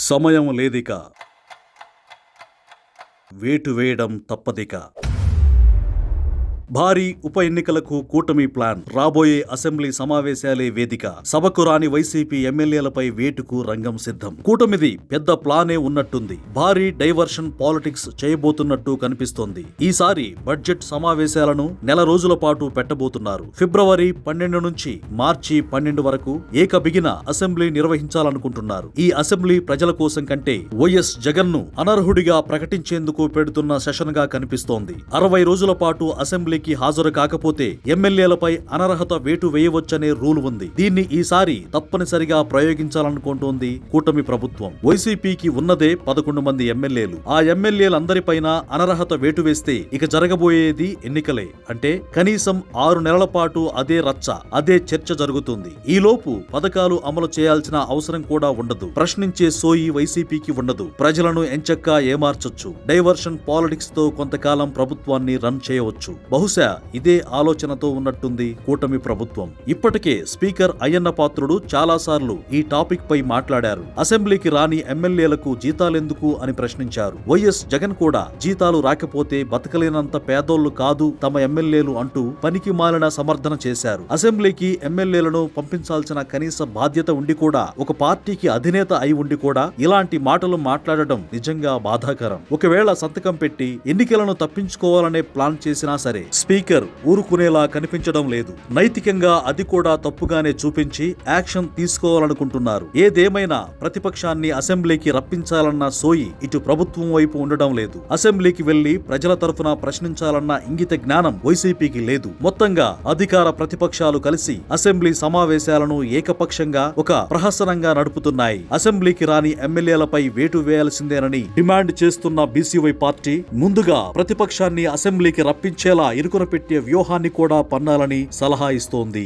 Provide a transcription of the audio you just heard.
సమయం లేదిక, వేటు వేయడం తప్పదిక. భారీ ఉప ఎన్నికలకు కూటమి ప్లాన్. రాబోయే అసెంబ్లీ సమావేశాలే వేదిక. సభకు రాని వైసీపీ ఎమ్మెల్యేలపై వేటుకు రంగం సిద్ధం. కూటమిది పెద్ద ప్లానే ఉన్నట్టుంది. భారీ డైవర్షన్ పాలిటిక్స్ చేయబోతున్నట్టు కనిపిస్తోంది. ఈసారి బడ్జెట్ సమావేశాలను నెల రోజుల పాటు పెట్టబోతున్నారు. ఫిబ్రవరి 12 నుంచి మార్చి 12 వరకు ఏకబిగిన అసెంబ్లీ నిర్వహించాలనుకుంటున్నారు. ఈ అసెంబ్లీ ప్రజల కోసం కంటే వైఎస్ జగన్ ను అనర్హుడిగా ప్రకటించేందుకు పెడుతున్న సెషన్ గా కనిపిస్తోంది. 60 రోజుల పాటు అసెంబ్లీ హాజరు కాకపోతే ఎమ్మెల్యేలపై అనర్హత వేటు వేయవచ్చనే రూల్ ఉంది. దీన్ని ఈసారి తప్పనిసరిగా ప్రయోగించాలనుకుంటోంది కూటమి ప్రభుత్వం. వైసీపీకి ఉన్నదే 11 మంది ఎమ్మెల్యేలు. ఆ ఎమ్మెల్యేలందరిపైన అనర్హత వేటు వేస్తే ఇక జరగబోయేది ఎన్నికలే. అంటే కనీసం 6 నెలల పాటు అదే రచ్చ, అదే చర్చ జరుగుతుంది. ఈలోపు పథకాలు అమలు చేయాల్సిన అవసరం కూడా ఉండదు. ప్రశ్నించే సోయి వైసీపీకి ఉండదు. ప్రజలను ఎంచక్కా ఏమార్చొచ్చు. డైవర్షన్ పాలిటిక్స్ తో కొంతకాలం ప్రభుత్వాన్ని రన్ చేయవచ్చు. బహుశా ఇదే ఆలోచనతో ఉన్నట్టుంది కూటమి ప్రభుత్వం. ఇప్పటికే స్పీకర్ అయ్యన్న పాత్రుడు చాలాసార్లు ఈ టాపిక్ పై మాట్లాడారు. అసెంబ్లీకి రాని ఎమ్మెల్యేలకు జీతాలెందుకు అని ప్రశ్నించారు. వైఎస్ జగన్ కూడా జీతాలు రాకపోతే బతకలేనంత పేదోళ్లు కాదు తమ ఎమ్మెల్యేలు అంటూ పనికి మాలిన సమర్థన చేశారు. అసెంబ్లీకి ఎమ్మెల్యేలను పంపించాల్సిన కనీస బాధ్యత ఉండి కూడా, ఒక పార్టీకి అధినేత అయి ఉండి కూడా ఇలాంటి మాటలు మాట్లాడడం నిజంగా బాధాకరం. ఒకవేళ సంతకం పెట్టి ఎన్నికలను తప్పించుకోవాలనే ప్లాన్ చేసినా సరే స్పీకర్ ఊరుకునేలా కనిపించడం లేదు. నైతికంగా అది కూడా తప్పుగానే చూపించి యాక్షన్ తీసుకోవాలనుకుంటున్నారు. ఏదేమైనా ప్రతిపక్షాన్ని అసెంబ్లీకి రప్పించాలన్న సోయి ఇటు ప్రభుత్వం వైపు ఉండడం లేదు. అసెంబ్లీకి వెళ్లి ప్రజల తరఫున ప్రశ్నించాలన్న ఇంగిత జ్ఞానం వైసీపీకి లేదు. మొత్తంగా అధికార ప్రతిపక్షాలు కలిసి అసెంబ్లీ సమావేశాలను ఏకపక్షంగా ఒక ప్రహసనంగా నడుపుతున్నాయి. అసెంబ్లీకి రాని ఎమ్మెల్యేలపై వేటు వేయాల్సిందేనని డిమాండ్ చేస్తున్న బీసీవై పార్టీ ముందుగా ప్రతిపక్షాన్ని అసెంబ్లీకి రప్పించేలా ఇరుకున పెట్టే వ్యూహాన్ని కూడా పన్నాలని సలహా ఇస్తోంది.